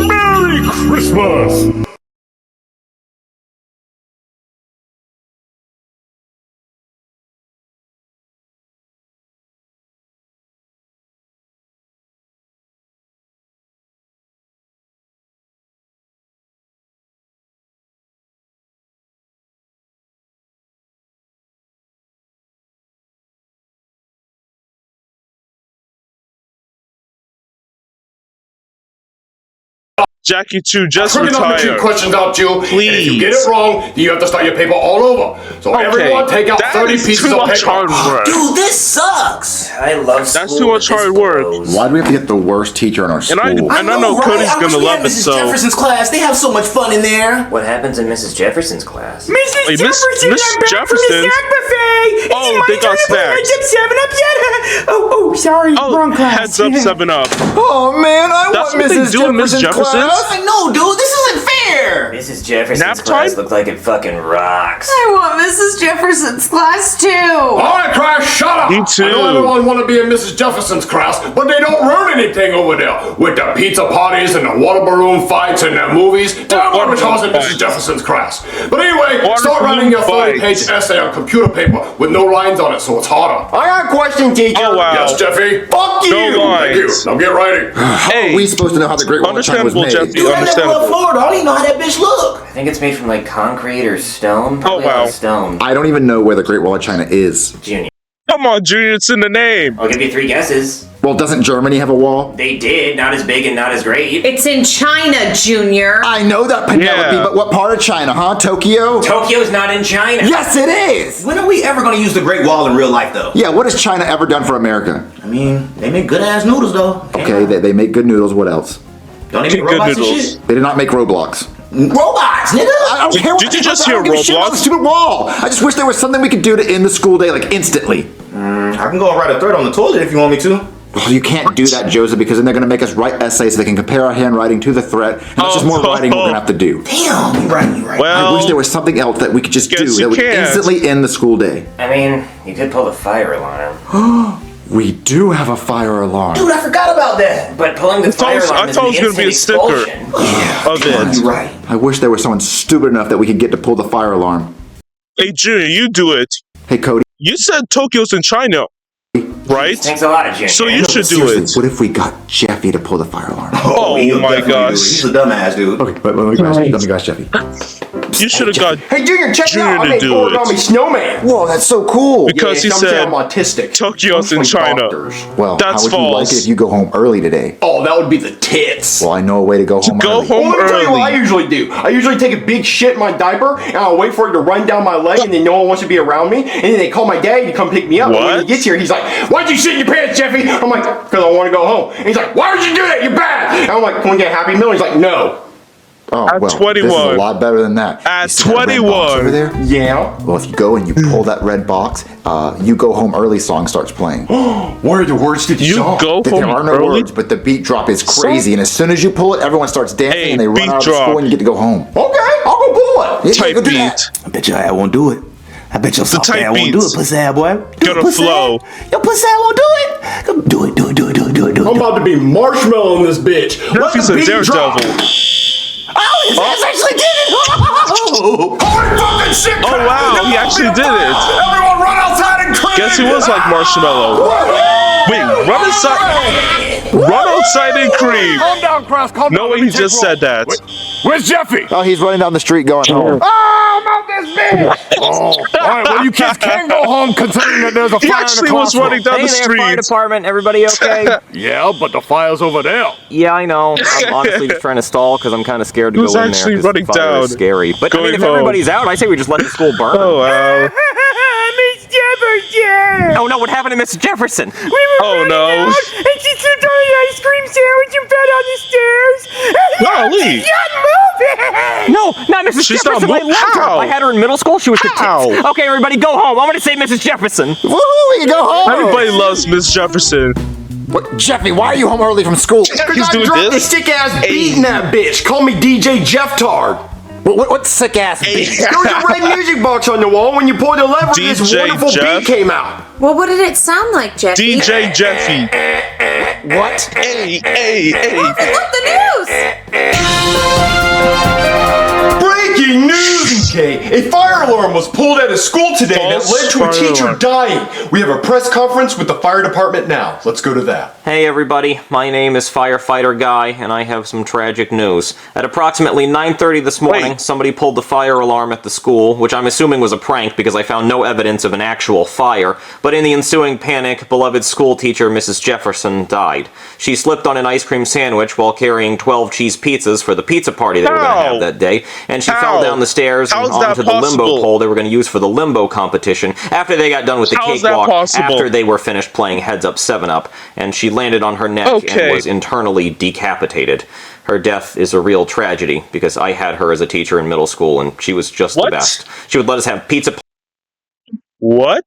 Merry Christmas! Jackie 2, just I'm retire. a few questions out, Jill. Please. And if you get it wrong, you have to start your paper all over. So everyone take out 30 pieces of paper. Hard work. Dude, this sucks. I love school. That's too much hard work. Why do we have to get the worst teacher in our school? And I know Cody's gonna love it, so. Mrs. Jefferson's class, they have so much fun in there. What happens in Mrs. Jefferson's class? Hey, Miss Jefferson. Oh, they got snacks. Oh, sorry, wrong class. Heads up, 7-Up. Oh man, I That's want what they Mrs. do in Miss Jefferson's Jefferson's? class. No, dude, this isn't fair. Mrs. Jefferson's Nap class time? looked like it fucking rocks. I want Mrs. Jefferson's class too. All right, class, shut up. Me too. I know everyone want to be in Mrs. Jefferson's class, but they don't learn anything over there. With the pizza parties and the water balloon fights and the movies, damn what was in Mrs. Jefferson's class. But anyway, start writing your 30-page essay on computer paper with no lines on it, so it's harder. I got a question, teacher. Oh, wow. Yes, Jeffy? Fuck you! No Thank you. lines. Now get writing. Hey, Are we supposed to know how the Great Wall of China was understandable, made? Jeffy, Dude, I never left understandable. Florida. I don't even know how that bitch look. I think it's made from like concrete or stone. Probably wow. stone. I don't even know where the Great Wall of China is. Junior. Come on, Junior, it's in the name. I'll give you 3 guesses. Well, doesn't Germany have a wall? They did. Not as big and not as great. It's in China, Junior. I know that, Penelope, Yeah. but what part of China, huh? Tokyo? Tokyo's not in China. Yes, it is! When are we ever gonna use the Great Wall in real life, though? Yeah, what has China ever done for America? I mean, they make good ass noodles, though. Okay, they make good noodles. What else? Don't they make Good robots and noodles. shit? They did not make Roblox. Robots, nigga! I don't care what Did you they just do. I don't hear give a shit about Roblox? the stupid wall. I just wish there was something we could do to end the school day, like, instantly. I can go and write a thread on the toilet if you want me to. Well, you can't do that, Joseph, because then they're going to make us write essays so they can compare our handwriting to the threat, and that's just more writing we're going to have to do. Damn, you right. Well, I wish there was something else that we could just do guess you that would can't. instantly end the school day. I mean, you could pull the fire alarm. We do have a fire alarm. Dude, I forgot about that. But pulling the fire alarm I is thought an it was gonna be a instant sticker expulsion. of it. You're right. I wish there was someone stupid enough that we could get to pull the fire alarm. Hey, Junior, you do it. Hey, Cody. You said Tokyo's in China, right? Thanks a lot, Junior. So you should do Seriously, it. what if we got Jeffy to pull the fire alarm? Oh he'll my definitely do it. He's gosh. a dumbass, dude. Okay, but let me ask Jeffy. You should have got Hey, Junior, check it Junior out. I to made do origami it. snowman. Whoa, that's so cool. because he some say said I'm autistic. Tokyo's in Like China. doctors. Well, That's how would you like false. it if you go home early today? Oh, that would be the tits. Well, I know a way to go home Go early. home Well, let me tell you what I early. usually do. I usually take a big shit in my diaper, and I'll wait for it to run down my leg, and then no one wants to be around me. And then they call my daddy to come pick me up. And when What? he gets here, he's like, "Why'd you shit in your pants, Jeffy?" I'm like, "Because I want to go home." And he's like, "Why would you do that? You're bad." And I'm like, "Can we get a Happy Meal?" He's like, "No." Oh, At well, 21. this is a lot better than that. At You see that red box 21. over there? Yeah. Well, if you go and you pull that red box, You Go Home Early song starts playing. What are the words to the You song? go There home are no early? words, but the beat drop is crazy. And as soon as you pull it, everyone starts dancing Hey, and they run beat out of the drop. school and you get to go home. Okay, I'll go pull it. Yeah, Type go do beat. that. I bet your ass won't do it. I bet your soft type ass won't do beats. it, pussy ass boy. Gotta flow. Your pussy ass won't do it. Come do it. I'm about to be marshmallow in this bitch. Let Jeffy's the a beat drop. daredevil. Oh, his ass actually did it. Oh. Holy fucking shit! Oh wow, he actually did it. Everyone run outside and clean! Guess he was like Marshmallow. Wait, run inside. Run outside and creep. Calm down, Cross. Calm No down. way Let me he take just roll. said that. Where's Jeffy? Oh, he's running down the street going home. Oh, I'm out this bitch! Oh, all right. Well, you kids can go home considering that there's a He fire in actually the was classroom. running down Hey the there, fire street. department. Everybody okay? Yeah, but the fire's over there. Yeah, I know. I'm honestly just trying to stall because I'm kind of scared to He go was in there. actually 'cause running the fire down, is scary. But I mean, going if home. everybody's out, I say we just let the school burn. Oh wow. Miss Jefferson! Oh no, what happened to Miss Jefferson? Oh no. And she took an ice cream sandwich and fell down the stairs. Golly. No, not Mrs. She's not Jefferson. I moving. loved her. How? I had her in middle school. She was the How? tits. Okay, everybody, go home. I'm gonna say Mrs. Jefferson. Woo, we can go home. Everybody loves Miss Jefferson. What, Jeffy, why are you home early from school? Because I doing dropped this? the sick ass beat in that bitch. Call me DJ Jeff Tard. What sick ass beat? There was a red music box on the wall. When you pulled the lever, this DJ wonderful Jeff? beat came out. Well, what did it sound like, Jeffy? DJ Jeffy. What? Hey. Look, the news! Breaking news, okay? A fire alarm was pulled at a school today that False led to a fire teacher alarm. dying. We have a press conference with the fire department now. Let's go to that. Hey everybody, my name is Firefighter Guy, and I have some tragic news. At approximately 9:30 this morning, Wait. somebody pulled the fire alarm at the school, which I'm assuming was a prank because I found no evidence of an actual fire. But in the ensuing panic, beloved school teacher Mrs. Jefferson died. She slipped on an ice cream sandwich while carrying 12 cheese pizzas for the pizza party they were going to How? have that day, and she How? fell down the stairs and How's that onto the limbo possible? pole they were going to use for the limbo competition after they got done with the How's that cakewalk, possible? after they were finished playing Heads Up 7-Up, and she landed on her neck Okay. and was internally decapitated. Her death is a real tragedy because I had her as a teacher in middle school and she was just the What? best. She would let us have pizza What?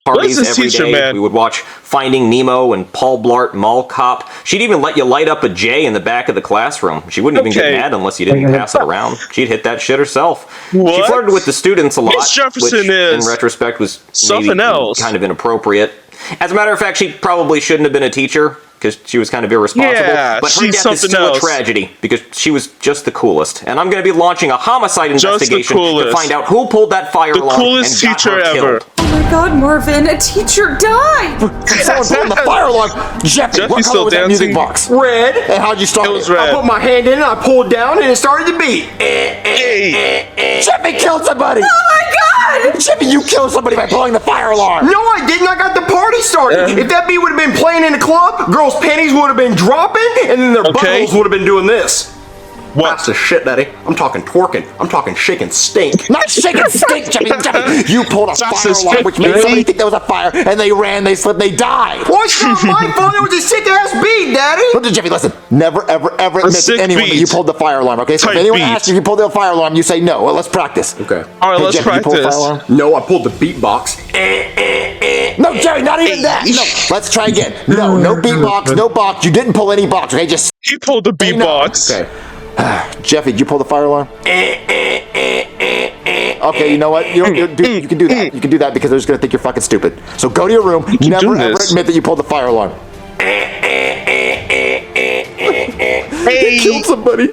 parties this every teacher, day. man? We would watch Finding Nemo and Paul Blart Mall Cop. She'd even let you light up a J in the back of the classroom. She wouldn't even Okay. get mad unless you didn't pass it around. She'd hit that shit herself. She What? flirted with the students a lot, Miss Jefferson which is in retrospect was something maybe else. kind of inappropriate. As a matter of fact, she probably shouldn't have been a teacher because she was kind of irresponsible. Yeah, but her she's death is something still else. a tragedy because she was just the coolest. And I'm going to be launching a homicide Just the investigation to coolest. find out who pulled that fire The alarm coolest and got teacher her ever. killed. Oh my god, Marvin, a teacher died! Someone pulling the fire alarm. Jeffy, what Jeffy's color still was that dancing. music box? Red. And how'd you start It was it? red. I put my hand in it, I pulled down, and it started to beat. Hey. Jeffy killed somebody! Oh my god! Jeffy, you killed somebody by pulling the fire alarm! No, I didn't. I got the party started. If that beat would have been playing in the club, girls' panties would have been dropping, and then their Okay. buttholes would have been doing this. What? That's the shit, Daddy. I'm talking twerking. I'm talking shaking stink. Not shaking stink, Jeffy. You pulled a That's fire a alarm, which made stick, somebody Daddy. think there was a fire, and they ran, they slipped, they died. Well, it's not my fault. It was a sick ass beat, Daddy. Listen, Jeffy, listen. Never, ever, ever admit to sick anyone that beat. you pulled the fire alarm, okay? So if Tight anyone beat. asks you if you pulled the fire alarm, you say no. Well, let's practice. Okay. All right, Hey, let's Jeffy, you pulled the fire practice. alarm? No, I pulled the beatbox. No, Jerry, not even that. No, let's try again. No, no beatbox, no box. You didn't pull any box, okay? Just He pulled the say no. beatbox. Okay. Jeffy, did you pull the fire alarm? Okay, you know what? You can do that. You can do that because they're just gonna think you're fucking stupid. So go to your room. can Never do ever this. admit that you pulled the fire alarm. Hey. Killed somebody.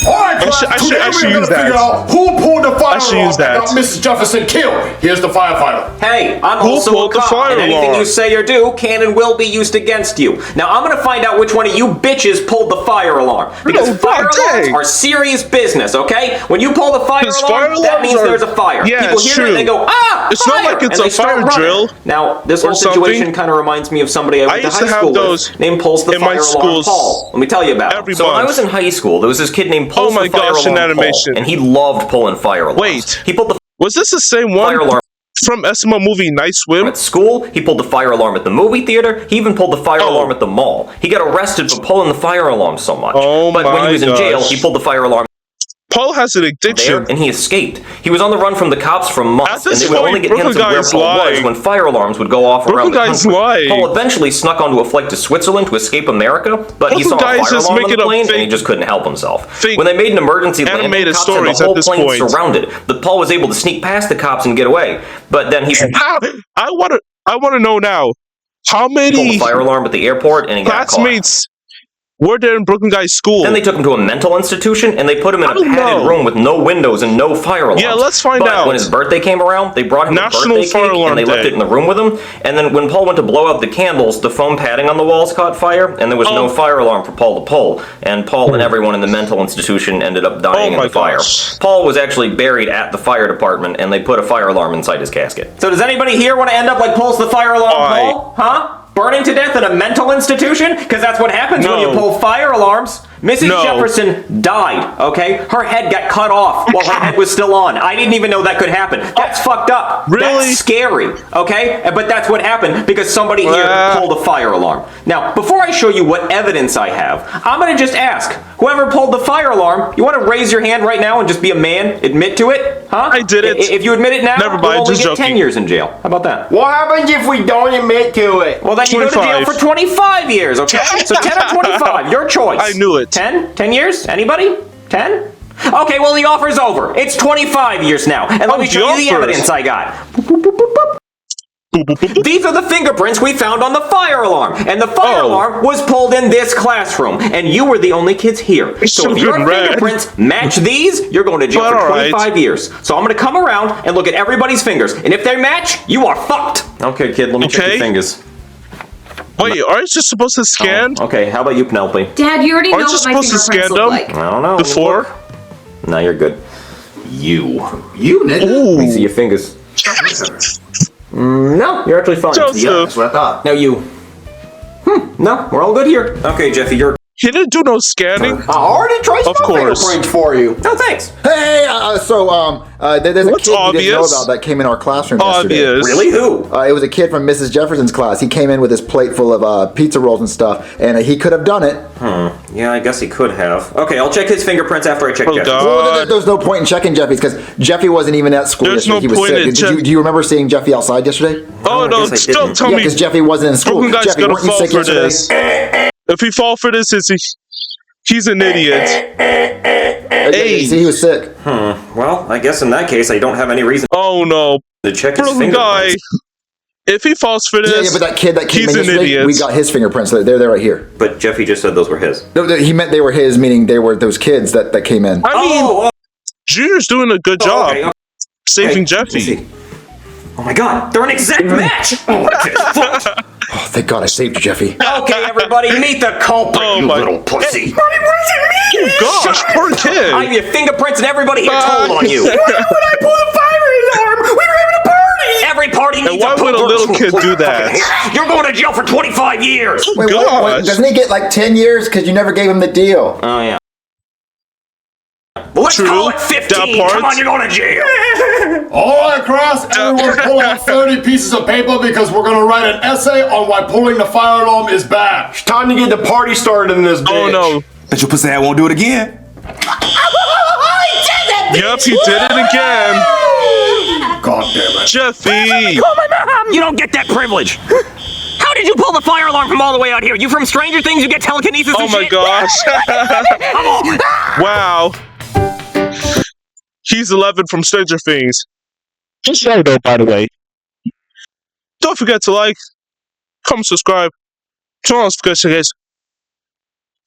Alright, class, I should today we're use gonna that. figure out who pulled the fire I should alarm use that. got Mrs. Jefferson killed. Here's the firefighter. Hey, I'm Who also a pulled the cop, fire and anything alarm? you say or do can and will be used against you. Now, I'm gonna find out which one of you bitches pulled the fire alarm. Because No, fire God alarms dang. are serious business, okay? When you pull the fire 'Cause alarm, fire that alarms means are- there's a fire. Yeah, People it's hear true. it, they go, ah, It's fire! not like it's and a they start fire running. drill Now, this or whole situation something. kind of reminds me of somebody I went to used high to have school those with, named Pulse the in my Fire Alarm schools Paul. Let me tell you about every him. So when I month. was in high school, there was this kid named Pulse Oh my the Fire gosh, Alarm an animation. Paul, and he loved pulling fire alarms. Wait. He pulled the Was this the same fire one alarm from SML movie Night Swim? at school, he pulled the fire alarm at the movie theater, he even pulled the fire Oh. alarm at the mall. He got arrested for pulling the fire alarm so much. Oh but when my he was in jail, gosh. he pulled the fire alarm Paul has an there, addiction. and he escaped. He was on the run from the cops for At months, and this they would point, only get Brooklyn hints of where Guy's Paul was lying. when fire alarms would go off around the Brooklyn Guy's country. lying. Paul eventually snuck onto a flight to Switzerland to escape America, but he saw Brooklyn a Guy's fire just alarm on making the up plane, and he fake- just couldn't help himself. fake When they made an emergency landing, animated cops had stories the at whole this plane point. surrounded. But Paul was able to sneak past the cops and get away. But then he I want to know now. How pulled many the fire alarm at the airport, and he got caught. classmates were there in Brooklyn Guy's school? Then they took him to a mental institution, and they put him in a I don't padded know. room with no windows and no fire alarms. Yeah, let's find but out. when his birthday came around, they brought him National a birthday Fire cake, Alarm and they left Day. it in the room with him. And then when Paul went to blow out the candles, the foam padding on the walls caught fire, and there was no Oh. fire alarm for Paul to pull. And Paul and everyone in the mental institution ended up dying in my the fire. gosh. Paul was actually buried at the fire department, and they put a fire alarm inside his casket. So does anybody here want to end up like Paul's the fire alarm, Aye. Paul? Huh? Burning to death in a mental institution? Because that's what happens when you No. pull fire alarms. Mrs. No. Jefferson died, okay? Her head got cut off while her head was still on. I didn't even know that could happen. That's fucked up. Really? That's scary, okay? But that's what happened because somebody here pulled a fire alarm. Now, before I show you what evidence I have, I'm gonna just ask, whoever pulled the fire alarm, you wanna raise your hand right now and just be a man, admit to it? Huh? I did it. If you admit it now, Never mind, you'll only just get 10 joking. years in jail. How about that? What happens if we don't admit to it? Well, then you go to jail 25. for 25 years, okay? So 10 or 25, your choice. I knew it. 10? 10 years? Anybody? 10? Okay, well, the offer's over. It's 25 years now. And let me show you the evidence I got. These are the fingerprints we found on the fire alarm. And the fire alarm was pulled in this classroom. And you were the only kids here. So if your fingerprints match these, you're going to jail for 25 years. So I'm going to come around and look at everybody's fingers. And if they match, you are fucked. Okay, kid, let me check your fingers. Wait, aren't you supposed to scan? Okay, how about you, Penelope? Dad, you already know Aren't you what my supposed to fingerprints scan look them? like. I don't know. Before? No, you're good. You, nigga. Let me see your fingers. No, you're actually fine. Joseph. Yeah. That's what I thought. Now you. No, we're all good here. Okay, Jeffy, you're. He didn't do no scanning. I already traced Of my course. fingerprints for you. No, thanks. Hey, there's a What's kid we obvious? didn't know about that came in our classroom yesterday. Obvious. Really? Who? It was a kid from Mrs. Jefferson's class. He came in with his plate full of pizza rolls and stuff, and he could have done it. Yeah, I guess he could have. Okay, I'll check his fingerprints after I check Jeffy's. God. Well, there's no point in checking Jeffy's because Jeffy wasn't even at school There's yesterday. no He was point in sick. Do you remember seeing Jeffy outside yesterday? Oh, I no, guess I don't didn't. tell Yeah, me. because Jeffy wasn't in school. Broken guy's Jeffy, gonna weren't you fall sick for yesterday? this. If he fall for this, he's an idiot. Hey. See, he was sick. Well, I guess in that case, I don't have any reason Oh no, to check his broken guy. fingerprints. If he falls for Yeah, this, but that kid that came he's in an yesterday, idiot. we got his fingerprints. They're right here. But Jeffy just said those were his. No, he meant they were his, meaning they were those kids that came in. I mean, Junior's doing a good job okay. saving Let me Jeffy. see. Oh my god, they're an exact match! Oh, Oh, thank God I saved you, Jeffy. okay, everybody, meet the culprit, Oh you my- little pussy. Gosh, poor kid. I have your fingerprints and everybody here told on you. Why would I pull the fire alarm? We were having a party! Every party needs And why a would a pooper. little kid do that? You're going to jail for 25 years. Wait, Gosh. doesn't he get like 10 years because you never gave him the deal? Oh, yeah. Well, let's True. call it That 15. part. Come on, you're going to jail. All right, Cross, everyone pull out 30 pieces of paper because we're going to write an essay on why pulling the fire alarm is bad. It's time to get the party started in this bitch. Oh no. Bet your pussy I won't do it again. Yep, he did it again. God damn it. Jeffy. Call my mom. You don't get that privilege. How did you pull the fire alarm from all the way out here? You from Stranger Things? You get telekinesis Oh and my shit? gosh. Come on. Wow. He's 11 from Stranger Things. Just so though, by the way. Don't forget to like, comment, subscribe, turn on notifications.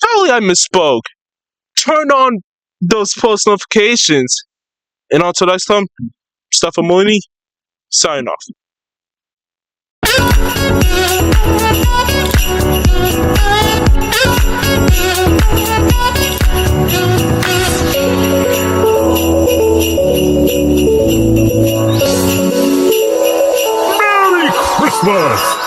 Probably I misspoke. Turn on those post notifications. And until next time, Stefan Molini, sign off. Merry Christmas!